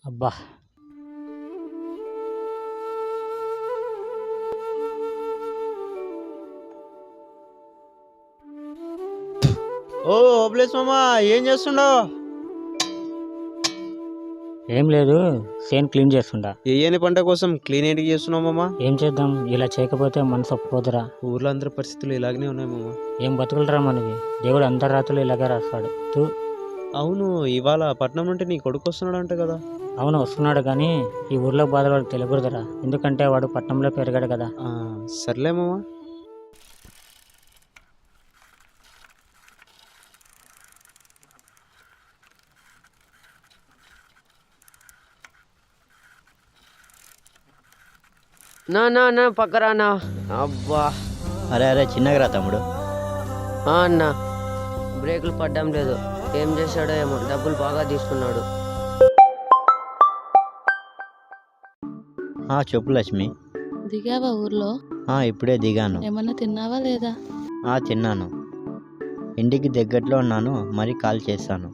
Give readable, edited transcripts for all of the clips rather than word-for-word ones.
అబ్బా! ఓ ఓబ్లేస్ మామ, ఏం చేస్తుండవు? ఏం లేదు, చేను క్లీన్ చేస్తుండా. ఏయని పంట కోసం క్లీన్ ఏంటి చేస్తున్నావు మామ? ఏం చేద్దాం, ఇలా చేయకపోతే మనసు ఒప్పుకోదురా. ఊర్లో అందరి పరిస్థితులు ఇలాగనే ఉన్నాయి మామ. ఏం బతుకులరా మనవి. దేవుడు అందరి రాత్రులు ఇలాగే రాస్తాడు. అవును, ఇవాళ పట్నం నుండి నీ కొడుకు వస్తున్నాడు అంట కదా? అవును, వస్తున్నాడు, కానీ ఈ ఊర్లో బాధలు వాడికి తెలియకూడదురా. ఎందుకంటే వాడు పట్టణంలో పెరిగాడు కదా. సర్లే మామ. నా నా నా పక్కరానా. అబ్బా! అరే అరే చిన్నగా రా తమ్ముడు. అన్న, బ్రేకులు పడ్డం లేదు. ఏం చేశాడో ఏమో, డబ్బులు బాగా తీసుకున్నాడు. చెప్పు లక్ష్మి. దిగావా ఊర్లో? ఇప్పుడే దిగాను. ఏమన్నా తిన్నావా లేదా? తిన్నాను. ఇంటికి దగ్గరలో ఉన్నాను, మరి కాల్ చేస్తాను.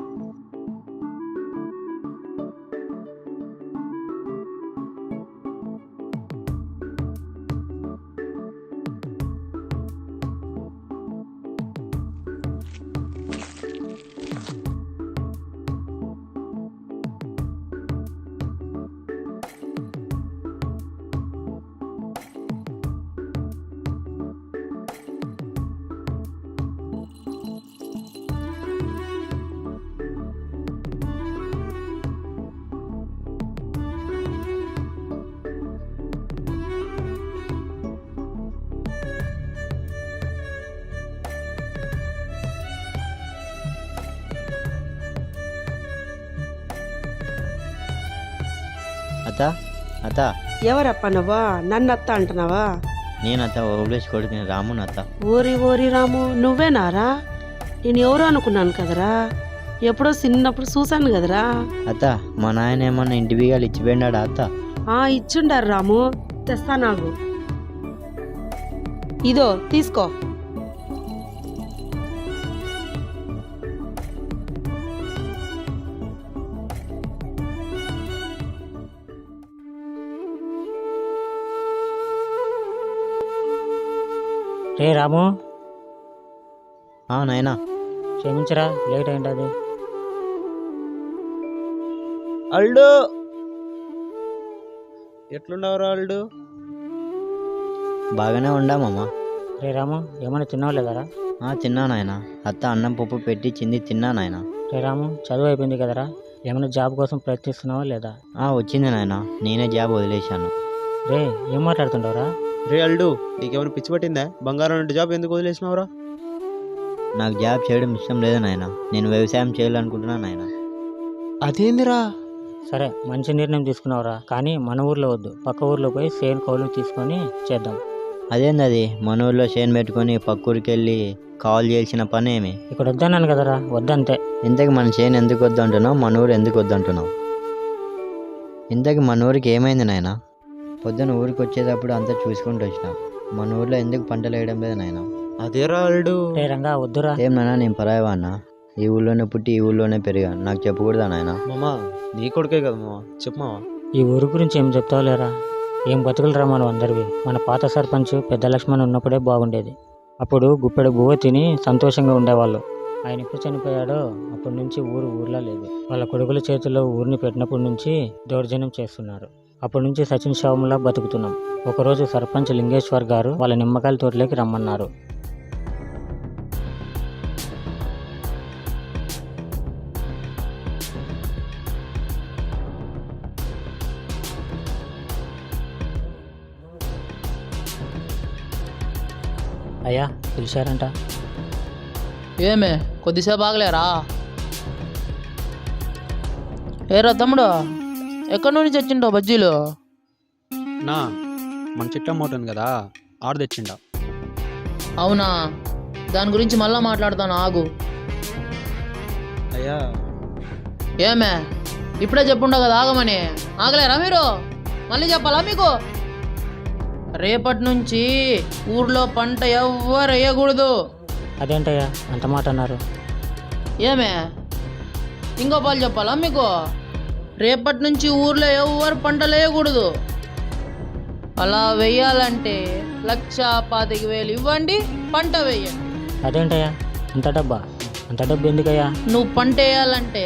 అత్త అత్త. ఎవరప్ప నువ్వా? నన్ను అత్త అంటున్నావా? నేను అత్త, ఓబ్లేష్ కొడుకుని రాముని అత్త. ఓరి ఓరి రాము, నువ్వేనారా? నేను ఎవరు అనుకున్నాను కదరా. ఎప్పుడో చిన్నప్పుడు చూశాను కదరా. అత్త, మా నాయన ఏమన్నా ఇంటి బిగాలు ఇచ్చిపోయినాడా అత్త? ఇచ్చుండారు రాము, తెస్తా నాకు. ఇదో తీసుకో. రే రాము, నాయనా. క్షమించరా, లేట్ అయింది. అల్డు, ఎట్లుండవరా అల్డు? బాగానే ఉండామమ్మా. రే రాము, ఏమైనా తిన్నావు లేదరా? తిన్నా నాయన. అత్త అన్నం పప్పు పెట్టించింది, తిన్నా నాయన. రే రాము, చదువు అయిపోయింది కదరా, ఏమైనా జాబ్ కోసం ప్రయత్నిస్తున్నావా లేదా? వచ్చింది నాయన, నేనే జాబ్ వదిలేశాను. రే, ఏం మాట్లాడుతుండవురా? రే అల్డు, నీకేమైనా పిచ్చి పట్టిందా? బంగారం లాంటి జాబ్ ఎందుకు వదిలేసినావురా? నాకు జాబ్ చేయడం ఇష్టం లేదు నాయన, నేను వ్యవసాయం చేయాలనుకుంటున్నా నాయన. అదేందిరా? సరే, మంచి నిర్ణయం తీసుకున్నావురా, కానీ మన ఊర్లో వద్దు, పక్క ఊర్లో పోయి సేన్ కౌలు తీసుకొని చేద్దాం. అదేంది అది? మన ఊర్లో చేను పెట్టుకొని పక్క ఊరికి వెళ్ళి కాల్ చేయాల్సిన పని ఏమి? ఇక్కడ వద్దన్నాను కదరా, వద్దంతే. ఇంతకు మన చేను ఎందుకు వద్దంటున్నావు, మన ఊరు ఎందుకు వద్దంటున్నావు? ఇంతకు మన ఊరికి ఏమైంది నాయన? పొద్దున్న ఊరికి వచ్చేటప్పుడు అంతా చూసుకుంటూ వచ్చినా, మన ఊర్లో ఎందుకు పంటలు వేయడం లేదు నాయన? అదేరా అల్డు. రే రంగా, వద్దురా. ఏం నాయన, నేను పరాయవా అన్న? ఈ ఊళ్ళోనే పుట్టి ఈ ఊళ్ళోనే పెరిగాను, నాకు చెప్పకూడదా నాయన? మామా, నీ కొడుకే కదా మామ, చెప్పు మామ. ఈ ఊరు గురించి ఏం చెప్తావు లేరా? ఏం బతుకులరా మనం అందరివి. మన పాత సర్పంచ్ పెద్ద లక్ష్మణ్ ఉన్నప్పుడే బాగుండేది. అప్పుడు గుప్పెడు బువ్వ తిని సంతోషంగా ఉండేవాళ్ళు. ఆయన ఎప్పుడు చనిపోయాడో అప్పటి నుంచి ఊర్లా లేదు. వాళ్ళ కొడుకుల చేతిలో ఊరిని పెట్టినప్పటి నుంచి దౌర్జన్యం చేస్తున్నారు. అప్పటి నుంచి సచిన్ శవంలా బతుకుతున్నాం. ఒకరోజు సర్పంచ్ లింగేశ్వర్ గారు వాళ్ళ నిమ్మకాయల తోటలోకి రమ్మన్నారు. అయ్యా, పిలిచారంట. ఏమే, కొద్దిసేపు ఆగలేరా? ఏరా తమ్ముడు, ఎక్కడి నుంచి వచ్చిండో బజ్జీలు? నా మన చిట్టమ్మోట ఉంది కదా, ఆడ తెచ్చిండా. అవునా, దాని గురించి మళ్ళా మాట్లాడతాను, ఆగు. అయ్యా, ఏమే, ఇప్పుడే చెప్పుండవు కదా ఆగమని. ఆగలేరా మీరు? మళ్ళీ చెప్పాలా మీకు? రేపటి నుంచి ఊర్లో పంట ఎవ్వరు వేయకూడదు. అదేంటయ్యా అంత మాట అన్నారు? ఏమే, ఇంకో పాలు చెప్పాలా మీకు? రేపటి నుంచి ఊర్లో ఎవరు పంటలు వేయకూడదు. అలా వేయాలంటే 1,25,000 ఇవ్వండి, పంట వేయండి. అదేంటయ్యా అంత డబ్బా? అంత డబ్బు ఎందుకయ్యా? నువ్వు పంట వేయాలంటే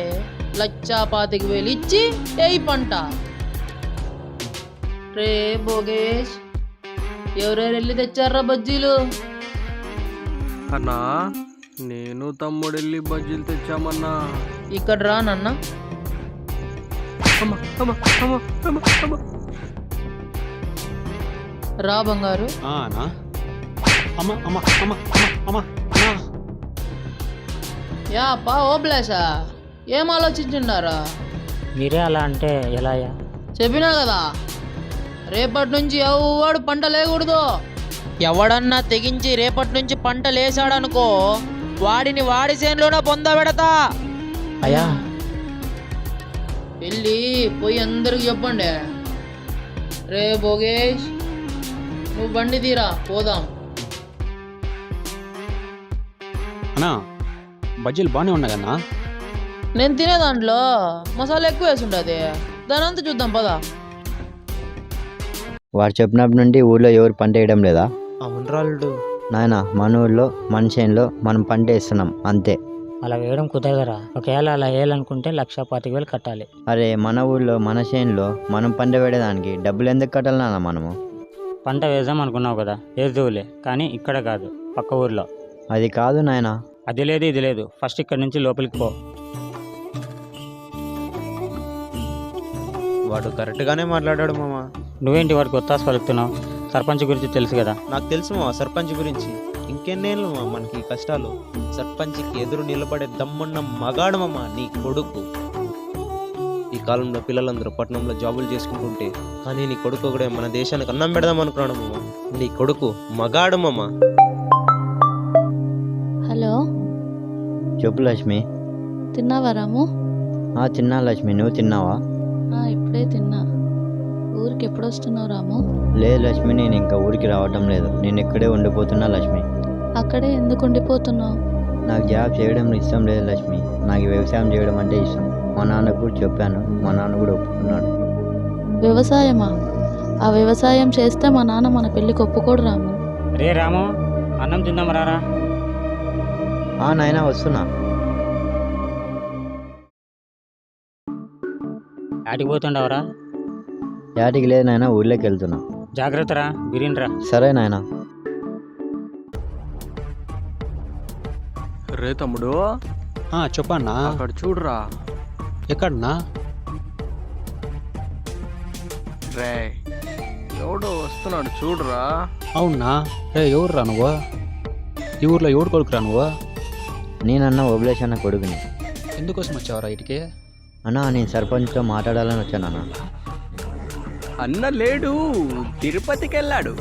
1,25,000 ఇచ్చి వేయి పంట. రే భోగేష్, ఎవరెవరు వెళ్ళి తెచ్చారా బజ్జీలు? అన్నా నేను తమ్ముడు వెళ్ళి బజ్జీలు తెచ్చామన్నా. ఇక్కడ రా నాన్న. అమ్మ, అమ్మ, అమ్మ, అమ్మ, అమ్మ. రా బంగారు. అన్నా అమ్మ అమ్మ అమ్మ అమ్మ అమ్మ అన్నా. యా పా ఓబ్లేసా, ఏం ఆలోచించున్నారా? మీరే అలా అంటే ఎలా అయ్యా? చెప్పినా కదా, రేపటి నుంచి ఎవడు పంట లేకూడదు. ఎవడన్నా తెగించి రేపటి నుంచి పంట లేసాడనుకో, వాడిని వాడి చేనులోనే పొందబెడతా. అయ్యా వెళ్ళి పోయి అందరికి చెప్పండి. రే భోగేష్, నువ్వు బండి తీరా, పోదాం. అన్నా బజ్జీలు బాగానే ఉన్నాయన్నా. నేను తినే దాంట్లో మసాలా ఎక్కువ వేసి ఉంటుంది, దాని అంతా చూద్దాం పదా. వాడు చెప్పినప్పటి నుండి ఊళ్ళో ఎవరు పంట వేయడం లేదా? అవునరాళ్ళు. నాయన మన ఊళ్ళో మన చేనులో మనం పంట వేస్తున్నాం అంతే. అలా వేయడం కుదరదురా. ఒకవేళ అలా వేయాలనుకుంటే 1,25,000 కట్టాలి. అరే మన ఊళ్ళో మన చేనులో మనం పంట వేయడానికి డబ్బులు ఎందుకు కట్టాలి నాన్న మనము? పంట వేద్దాం అనుకున్నావు కదా, వేద్దువులే, కానీ ఇక్కడ కాదు, పక్క ఊర్లో. అది కాదు నాయన. అది లేదు ఇది లేదు, ఫస్ట్ ఇక్కడ నుంచి లోపలికి పో. వాడు కరెక్ట్గానే మాట్లాడాడు మామ. నువ్వేంటి వాడికి ఒత్తాసు పలుకుతున్నావు? సర్పంచ్ గురించి తెలుసు కదా. నాకు తెలుసు మామ సర్పంచ్ గురించి. ఇంకెన్నేళ్ళు మామ మనకి ఈ కష్టాలు. సర్పంచ్కి ఎదురు నిలబడే దమ్మున్న మగాడు మామ నీ కొడుకు. ఈ కాలంలో పిల్లలందరూ పట్టణంలో జాబులు చేసుకుంటుంటే, కానీ నీ కొడుకు ఒకడే మన దేశానికి అన్నం పెడదాం అనుకున్నాడు మామ. నీ కొడుకు మగాడు మామ. హలో, చెప్పు లక్ష్మి. తిన్నావా రాము? తిన్నా లక్ష్మి, నువ్వు తిన్నావా? ఇప్పుడే తిన్నా. ఊరికి ఎప్పుడు వస్తున్నావు రాము? లేదు లక్ష్మి, నేను ఇంకా ఊరికి రావటం లేదు. నేను ఇక్కడే ఉండిపోతున్నా లక్ష్మి. అక్కడే ఎందుకు ఉండిపోతున్నావు? నాకు జాబ్ చేయడం ఇష్టం లేదు లక్ష్మి. నాకు వ్యవసాయం చేయడం అంటే ఇష్టం. మా నాన్నకు కూడా చెప్పాను, మా నాన్న కూడా ఒప్పుకున్నాడు. వ్యవసాయమా? ఆ వ్యవసాయం చేస్తే మా నాన్న మన పెళ్ళికి ఒప్పుకోడు రాము. రే రాము, అన్నం తిందాం రారా. నాయనా వస్తున్నా. యాటికి పోతుండవరా? యాటికి లేదు నాయన, ఊళ్ళోకి వెళ్తున్నా. జాగ్రత్తరా, బిరిన్రా. సరే నాయన. రే తమ్ముడు, చెప్పన్నా. అక్కడ చూడరా. ఎక్కడన్నా? రే ఎవడో వస్తున్నాడు చూడరా. అవునా? రే ఎవర్రా నువ్వు? ఈ ఊర్లో ఎవడు కొడుకురా నువ్వు? నేనన్నా ఓబ్లేష్ అన్న కొడుకుని. ఎందుకోసం వచ్చావరా ఇటుకి? అన్నా నేను సర్పంచ్తో మాట్లాడాలని వచ్చానన్నా. అన్న లేడు, తిరుపతికి వెళ్ళాడు,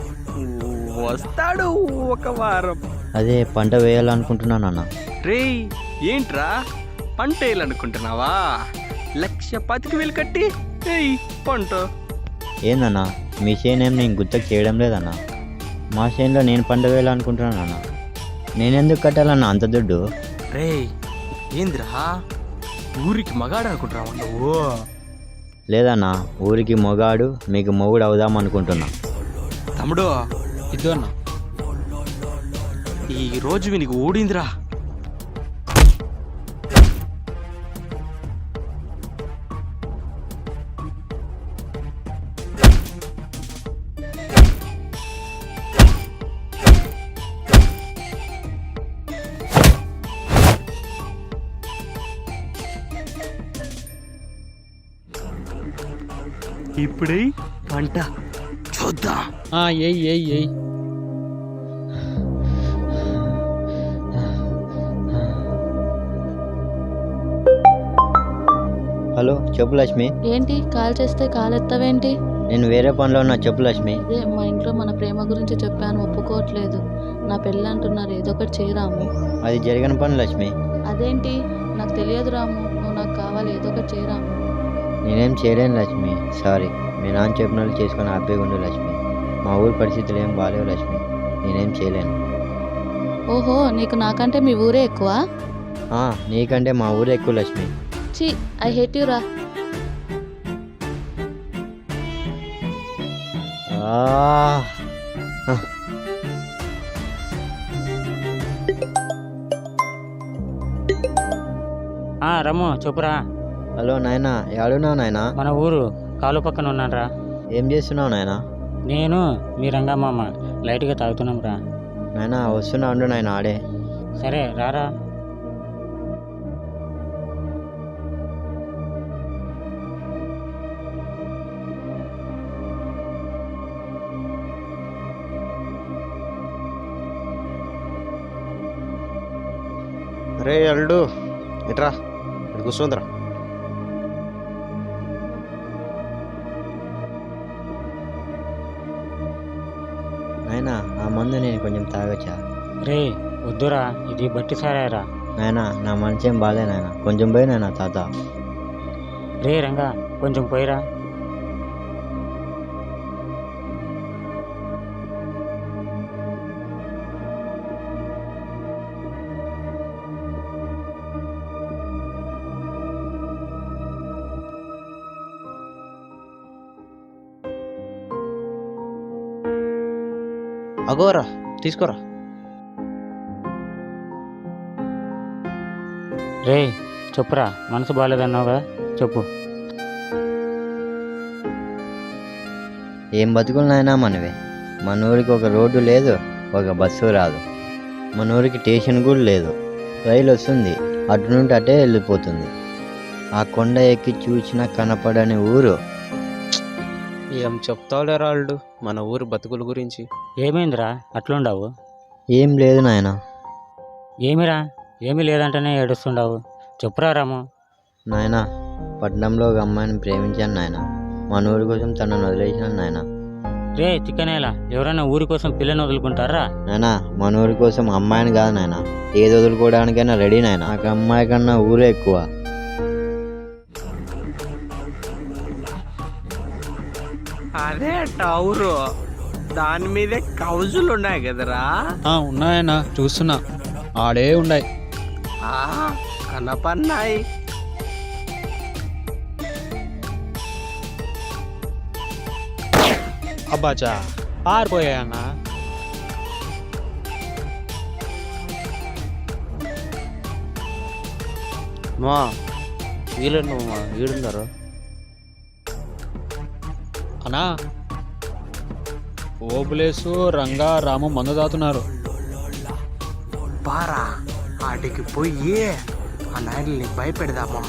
వస్తాడు ఒక వారం. అదే పంట వేయాలనుకుంటున్నానన్నా. రే ఏంట్రా పంట వేయాలనుకుంటున్నావా? 1,25,000 కట్టి ఏయ్ పంట. ఏందన్నా మీ చేనేం నేను గుర్తుకు చేయడం లేదన్నా. మా చేనులో నేను పంట వేయాలనుకుంటున్నానన్నా. నేనెందుకు కట్టాలన్నా అంత దుడ్డు? రే ఏందిరా, ఊరికి మగాడు అనుకుంటున్నావా నువ్వు? లేదన్నా, ఊరికి మొగాడు మీకు మొగుడు అవుదాం అనుకుంటున్నా. తమ్ముడు ఇద్దు అన్న. ఈ రోజు నీకు ఊడిందిరా. ఇప్పుడే పంట చూద్దాం. ఏయ్ హలో చెప్పు లక్ష్మి. ఏంటి కాల్ చేస్తే కాల్ ఎత్తవేంటి? నేను వేరే పనిలో ఉన్నా, చెప్పు లక్ష్మి. అదే మా ఇంట్లో మన ప్రేమ గురించి చెప్పాను, ఒప్పుకోవట్లేదు. నా పెళ్ళి అంటున్నారు, ఏదో ఒకటి చేయరాము. అది జరిగిన పని లక్ష్మి. అదేంటి? నాకు తెలియదు రాము, నువ్వు నాకు కావాలి, ఏదో ఒకటి చేయరాము. నేనేం చేయలేను లక్ష్మి, సారీ. మీ నాన్న చెప్పినట్లు చేసుకొని హ్యాపీగా ఉండు లక్ష్మి. మా ఊరి పరిస్థితులు ఏం బాగాలేవు లక్ష్మి, నేనేం చేయలేను. ఓహో, నీకు నాకంటే మీ ఊరే ఎక్కువ? నీకంటే మా ఊరే ఎక్కువ లక్ష్మి. ఛీ, ఐ హేట్ యూ రా. రమ్ము చెప్పురా. హలో నాయనా, ఏడున్నావు నాయనా? మన ఊరు కాలు పక్కన ఉన్నానురా. ఏం చేస్తున్నావు నాయనా? నేను మీ రంగమ్మ లైట్గా తాగుతున్నాం రా. నాయనా వస్తున్నా ఉండు నాయన ఆడే. సరే రారా. అరే అల్లుడు ఎట్రా, ఇటు కూర్చోందిరా. నాయనా ఆ మందు నేను కొంచెం తాగొచ్చా? రే వద్దురా, ఇది బట్టి సారారా. నాయనా నా మనసేం బాలే నాయనా, కొంచెం పోయి నాయనా తాత. రే రంగా కొంచెం పోయిరా. అగోరా తీసుకోరా. రే చెప్పురా, మనసు బాగాలేదన్నావుగా, చెప్పు. ఏం బతుకులు నాయనా మనవి. మన ఊరికి ఒక రోడ్డు లేదు, ఒక బస్సు రాదు. మన ఊరికి స్టేషన్ కూడా లేదు. రైలు వస్తుంది, అటు నుండి అటే వెళ్ళిపోతుంది. ఆ కొండ ఎక్కి చూసినా కనపడని ఊరు. ఏం చెప్తావులేరా అల్లుడు మన ఊరు బతుకుల గురించి. ఏమైందిరా అట్లుండావు? ఏం లేదు నాయనా. ఏమిరా, ఏమీ లేదంటేనే ఏడుస్తుండావు, చెప్పురా రాము. నాయనా పట్నంలో ఒక అమ్మాయిని ప్రేమించాను నాయన. మన ఊరి కోసం తనను వదిలేసాను నాయన. రే తిక్కనేలా, ఎవరైనా ఊరి కోసం పిల్లని వదులుకుంటారా? నాయనా మన ఊరి కోసం అమ్మాయిని కాదు నాయన, ఏది వదులుకోవడానికైనా రెడీ నాయన. నాకు అమ్మాయి కన్నా ఊరే ఎక్కువ. అదే టౌరు, దాని మీదే కౌజులు ఉన్నాయి కదరా. ఉన్నాయన్నా, చూస్తున్నా, ఆడే ఉన్నాయి. కనపన్నాయి. అబ్బాచా పారిపోయాయన్నా. మా వీళ్ళు మా వీడున్నారు అన్నా, ఓబులేసు రంగా రాము మందు తాగుతున్నారు. పారా ఆటికి పోయి ఆ నాయల్ని భయపెడదామా.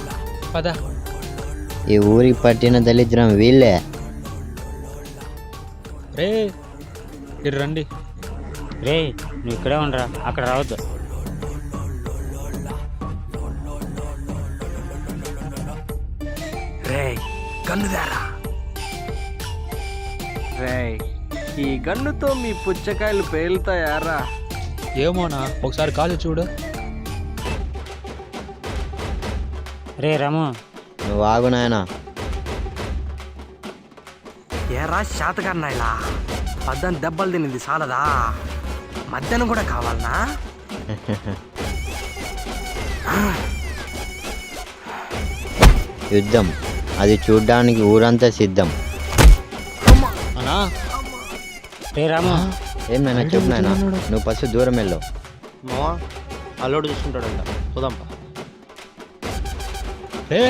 పద. ఈ ఊరికి పట్టిన దళిద్రం వీళ్ళే. రే ఇటు రండి. రే నువ్వు ఇక్కడే ఉండరా, అక్కడ రావద్దు. రే గన్నుదారా. రే ఈ గన్నుతో మీ పుచ్చకాయలు పేలుతాయారా? ఏమోనా, ఒకసారి కాలు చూడు. రే రాము. నువ్వు ఆగు నాయనా. ఏరా శాతకన్నాయిలా, పద్దం దెబ్బలు తినింది చాలదా, మధ్యాహ్నం కూడా కావాలనా? యుద్ధం అది చూడ్డానికి ఊరంతా సిద్ధం. అన్నా రే రాము. ఏం నాయనా చెప్పు నాయనా, నువ్వు ఫస్ట్ దూరం వెళ్ళావు. మావా అల్లుడు చూసుకుంటాడంట, చూద్దాంపా. రే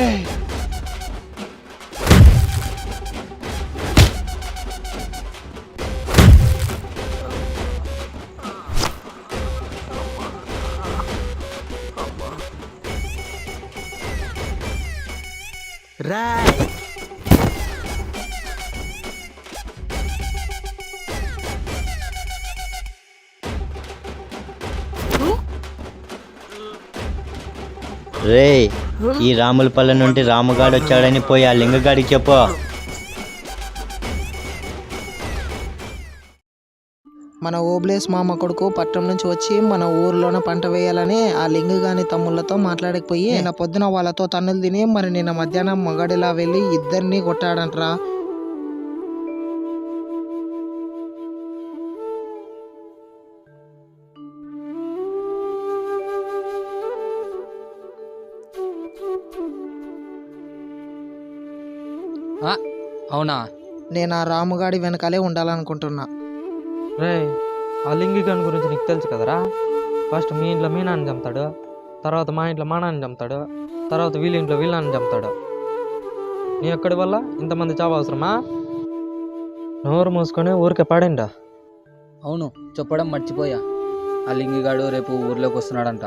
రాయ్ రే ఈ రాములపల్లె నుండి రాముగాడు వచ్చాడని పోయి ఆ లింగగాడికి చెప్పు. మన ఓబ్లేస్ మామ కొడుకు పట్నం నుంచి వచ్చి మన ఊర్లోన పంట వేయాలని ఆ లింగు గాని తమ్ముళ్ళతో మాట్లాడకపోయి నిన్న పొద్దున వాళ్ళతో తన్నులు తిని మరి నిన్న మధ్యాహ్నం మగాడిలా వెళ్ళి ఇద్దరిని కొట్టాడంట్రా. అవునా, నేను ఆ రాముగాడి వెనకాలే ఉండాలనుకుంటున్నా. రే ఆ లింగి గన్ గురించి నీకు తెలుసు కదరా. ఫస్ట్ మీ ఇంట్లో మీ నాన్న చంపుతాడు, తర్వాత మా ఇంట్లో మా నాన్న చంపుతాడు, తర్వాత వీళ్ళ ఇంట్లో వీళ్ళ నాన్న చంపుతాడు. నీ ఒక్కడి వల్ల ఇంతమంది చావు అవసరమా? నోరు మూసుకొని ఊరికే పాడిండా. అవును, చెప్పడం మర్చిపోయా. ఆ లింగిగాడు రేపు ఊర్లోకి వస్తున్నాడంట.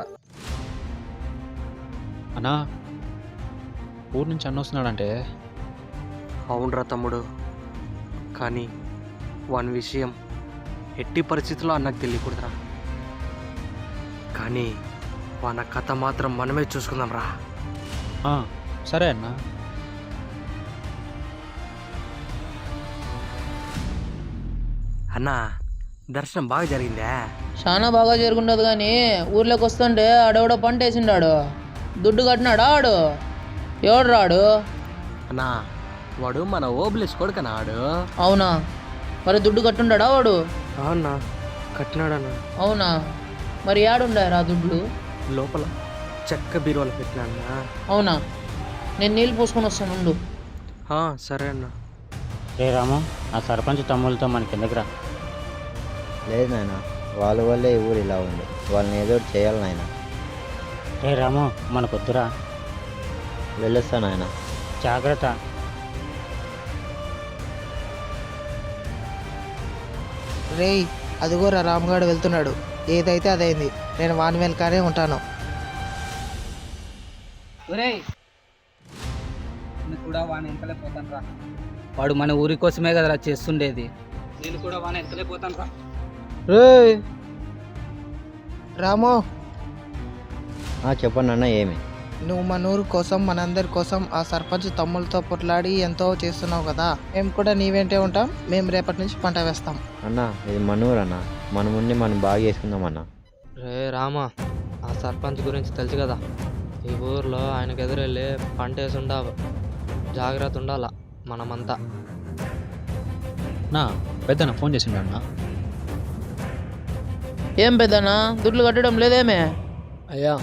అన్నా, ఊరు నుంచి అన్న వస్తున్నాడంటే. అవునరా తమ్ముడు, కానీ వాని విషయం ఎట్టి పరిస్థితుల్లో అన్నకు తెలియకూడదురా. కానీ వాన కథ మాత్రం మనమే చూసుకుందాం రా. సరే అన్నా. అన్నా, దర్శనం బాగా జరిగిందా? చాలా బాగా జరుగుండదు కానీ ఊర్లోకి వస్తుంటే ఆడెవడో పంట వేసిండాడు. దుడ్డు కట్టినాడా ఆడు? ఎవడు రాడు? అన్నా, వాడు మన ఓబ్లేస్ కొడుకనా ఆడు? అవునా? మరి దుడ్డు కట్టుండాడా వాడు? అన్నా, కట్టినాడన్నా. అవునా? మరి ఏడుండారా దుడ్లు? లోపల చెక్క బీరువాలో పెట్టినా. అవునా? నేను నీళ్ళు పోసుకొని వస్తాను ఉండు. సరే అన్నా. రే రాము, ఆ సర్పంచ్ తమ్ముళ్ళతో మనకి ఎందుకురా? లేదు నాయన, వాళ్ళ వల్లే ఈ ఊరు ఇలా ఉంది. వాళ్ళని ఏదో ఒకటి చేయాలి నాయన. రే రాము, మనకొద్దురా. వెళ్ళొస్తా నాయన. జాగ్రత్త. రేయ్, అదిగోరా రాముగాడు వెళ్తున్నాడు. ఏదైతే అదైంది, నేను వాని వెనకానే ఉంటాను. కూడా వాని వెనకలే పోతాను రా. వాడు మన ఊరి కోసమే కదరా చేస్తుండేది. నేను కూడా వాని వెనకలే పోతాను రా. రాము, చెప్పండి అన్న, ఏమి? నువ్వు మన ఊరు కోసం, మనందరి కోసం ఆ సర్పంచ్ తమ్ముళ్ళతో పొట్లాడి ఎంతో చేస్తున్నావు కదా. మేము కూడా నీ వెంటే ఉంటాం. మేము రేపటి నుంచి పంట వేస్తాం. అన్న, ఇది మన ఊరు అన్న. మన ముందు మనం బాగా చేసుకుందాం అన్న. రే రామా, ఆ సర్పంచ్ గురించి తెలుసు కదా. ఈ ఊర్లో ఆయనకు ఎదురెళ్ళి పంట వేసి ఉండవు. జాగ్రత్త ఉండాల మనమంతా. నా పెద్దన్న ఫోన్ చేసిండు అన్న. ఏం పెద్దనా, దుడ్లు కట్టడం లేదేమే? అయ్యా,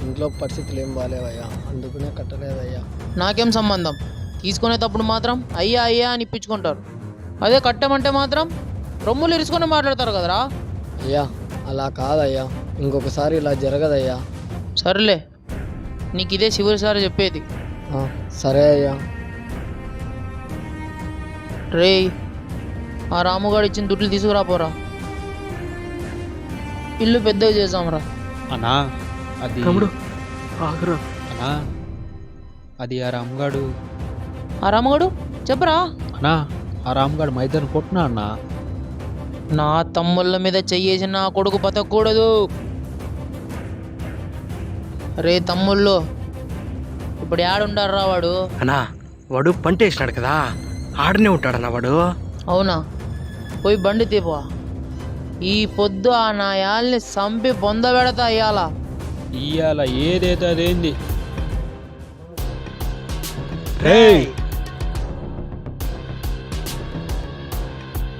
ఇంట్లో పరిస్థితులు ఏం బాగాలేవయ్యా, అందుకనే కట్టలేదయ్యా. నాకేం సంబంధం? తీసుకునేటప్పుడు మాత్రం అయ్యా అయ్యా అని ఇప్పించుకుంటారు. అదే కట్టమంటే మాత్రం రొమ్ములు ఇరుచుకొని మాట్లాడతారు కదరా. అయ్యా, అలా కాదయ్యా, ఇంకొకసారి ఇలా జరగదయ్యా. సర్లే, నీకు ఇదే చివరిసారి చెప్పేది. సరే అయ్యా. రేయ్, ఆ రాముగాడు ఇచ్చిన దుడ్లు తీసుకురాపోరా. ఇల్లు పెద్దగా చేసాంరా. అన్నా, అది తమ్ముడు ఆగురా. అన్నా, అది ఆ రామ్గాడు. ఆ రాముగాడు చెప్పరా? అన్నా, ఆ రామ్గాడు మా ఇద్దరిని కొట్టినా అన్నా. నా తమ్ముళ్ళ మీద చెయ్యేసి నా కొడుకు బతకూడదు. రే తమ్ముళ్ళు, ఇప్పుడు ఏడుండారా వాడు? అన్నా, వాడు పంట వేసినాడు కదా, ఆడనే ఉంటాడన్నా వాడు. అవునా? పోయి బండి తీపా. ఈ పొద్దు ఆ నా యాల్ని సంపి పొందబెడతా ఇయ్యాల. ఇయ్యాల ఏదైతే అదేంది.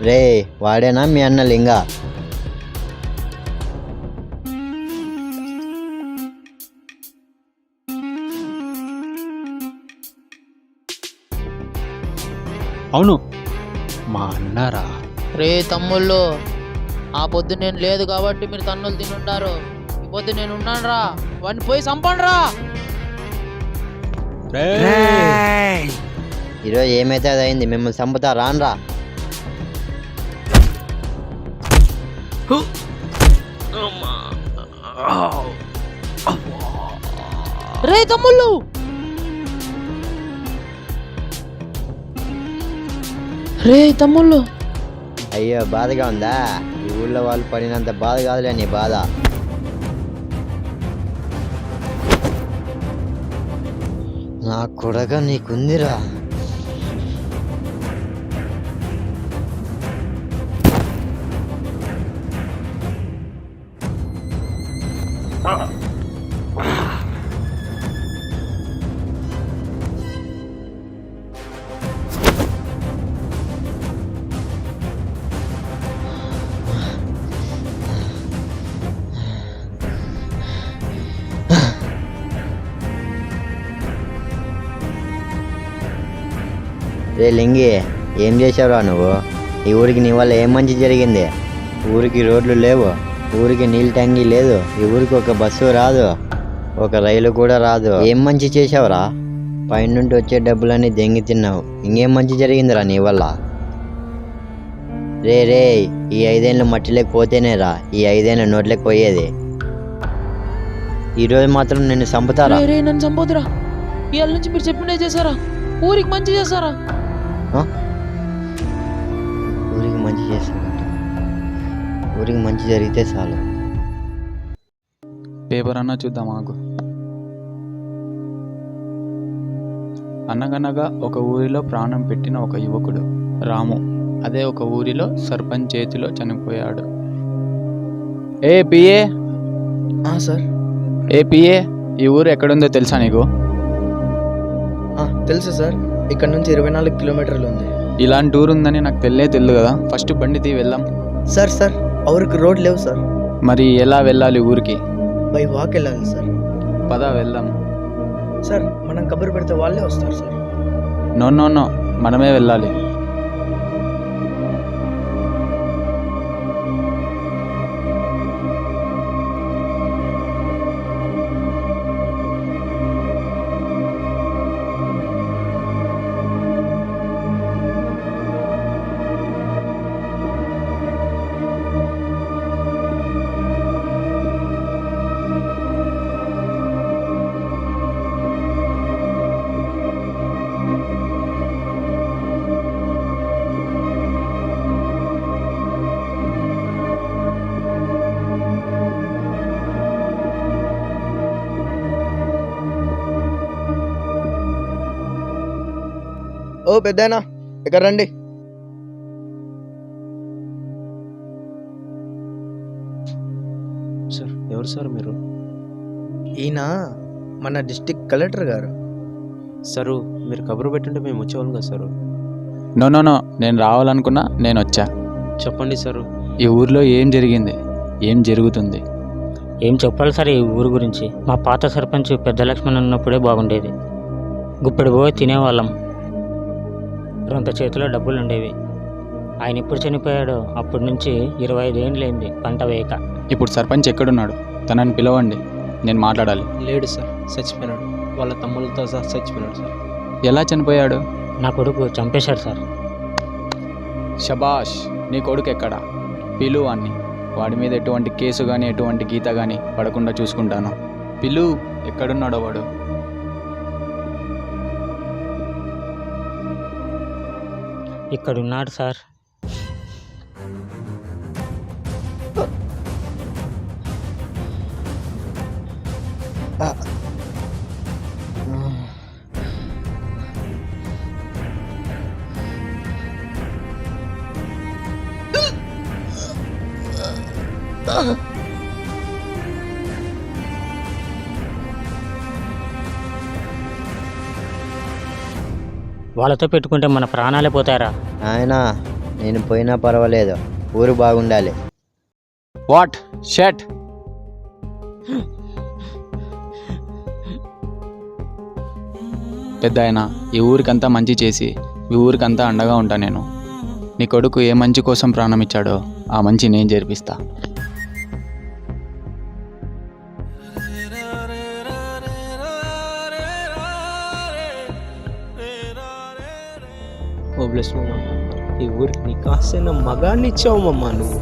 రే, వాడేనా మీ అన్న లింగా? అవును, మా అన్నారా. రే తమ్ముళ్ళు, ఆ పొద్దు నేను లేదు కాబట్టి మీరు తన్నులు తినుంటారు. ఈ పొద్దు నేను ఉన్నాను రా. వాడిని పోయి చంపండి రా. ఈరోజు ఏమైతే అది అయింది. మిమ్మల్ని చంపుతా, రాన్రా. రే తమ్ముళ్ళు, రే తమ్ముళ్ళు. అయ్యో, బాధగా ఉందా? ఈ ఊళ్ళో వాళ్ళు పడినంత బాధ కాదులే నీ బాధ. నా కొడక నీకుందిరా. రే లింగి, ఏం చేసావురా నువ్వు? ఈ ఊరికి నీ వల్ల ఏం మంచి జరిగింది? ఊరికి రోడ్లు లేవు, ఊరికి నీళ్ళ ట్యాంకీ లేదు, ఈ ఊరికి ఒక బస్సు రాదు, ఒక రైలు కూడా రాదు. ఏం మంచి చేసావురా? పైనుండి వచ్చే డబ్బులన్నీ దెంగి తిన్నావు. ఇంకేం మంచి జరిగిందిరా నీ వల్ల? రే ఈ 5 ఏళ్ళు మట్టిలోకి పోతేనేరా ఈ 5 ఏళ్ళ నోట్లోకి పోయేది. ఈరోజు మాత్రం నిన్ను చంపుతారా? రే నన్ను చంపొద్దురా. ఇవాళ నుంచి మీరు చెప్పినట్టే చేశారా? ఊరికి మంచి చేస్తారా? ఊరికి మంచి చేస్తాడంట. ఊరికి మంచి జరిగితే చాలు. పేపర్ అన్నా చూద్దాం ఆగు. అనగనగా ఒక ఊరిలో ప్రాణం పెట్టిన ఒక యువకుడు రాము అదే ఒక ఊరిలో సర్పంచ్ చేతిలో చనిపోయాడు. ఏ పిఏ సార్. ఏ పిఏ, ఈ ఊరు ఎక్కడుందో తెలుసా నీకు? తెలుసు సార్, ఇక్కడ నుంచి 24 కిలోమీటర్లు ఉంది. ఇలాంటి ఊరు ఉందని నాకు తెలియదు కదా. ఫస్ట్ బండి తీ వెళ్దాం. సార్ ఊరికి రోడ్ లేవు సార్. మరి ఎలా వెళ్ళాలి ఊరికి? బై వాక్ వెళ్ళాలి సార్. పద వెళ్దాం. సార్ మనం కబురు పెడితే వాళ్ళే వస్తారు సార్. నో మనమే వెళ్ళాలి. ఓ పెద్దనా, ఇక్కడ రండి. సార్ ఎవరు సార్ మీరు? ఈయన మన డిస్ట్రిక్ట్ కలెక్టర్ గారు. సరు మీరు కబురు పెట్టుంటే మేము వచ్చేవాళ్ళం కదా సారు. నో నేను రావాలనుకున్నా, నేను వచ్చా. చెప్పండి సారు. ఈ ఊర్లో ఏం జరిగింది, ఏం జరుగుతుంది? ఏం చెప్పాలి సార్ ఈ ఊరు గురించి? మా పాత సర్పంచ్ పెద్ద లక్ష్మణ్ ఉన్నప్పుడే బాగుండేది. గుప్పెడు పోయి తినేవాళ్ళం, రొంత చేతిలో డబ్బులు ఉండేవి. ఆయన ఎప్పుడు చనిపోయాడో అప్పటి నుంచి 25 ఏండ్లైంది పంట వేయక. ఇప్పుడు సర్పంచ్ ఎక్కడున్నాడు? తనని పిలవండి, నేను మాట్లాడాలి. లేడు సార్, చచ్చిపోయినాడు. వాళ్ళ తమ్ముళ్ళతో సహా చచ్చిపోయినాడు సార్. ఎలా చనిపోయాడు? నా కొడుకు చంపేశాడు సార్. షబాష్, నీ కొడుకు ఎక్కడా? పిలు అన్ని. వాడి మీద ఎటువంటి కేసు కానీ ఎటువంటి గీత కానీ పడకుండా చూసుకుంటాను. పిలు, ఎక్కడున్నాడో వాడు? ఇక్కడున్నాడు సార్. వాళ్ళతో పెట్టుకుంటే మన ప్రాణాలే పోతారా? ఆయన నేను పోయినా పర్వాలేదు, ఊరు బాగుండాలి. What shut? పెద్ద ఆయన, ఈ ఊరికంతా మంచి చేసి ఈ ఊరికంతా అండగా ఉంటా నేను. నీ కొడుకు ఏ మంచి కోసం ప్రాణం ఇచ్చాడో ఆ మంచి నేను జరిపిస్తా. ఓ బ్లెస్ మామ, ఈ ఊరికి నీ కాసిన మగాన్ని ఇచ్చావు మమ్మ నువ్వు.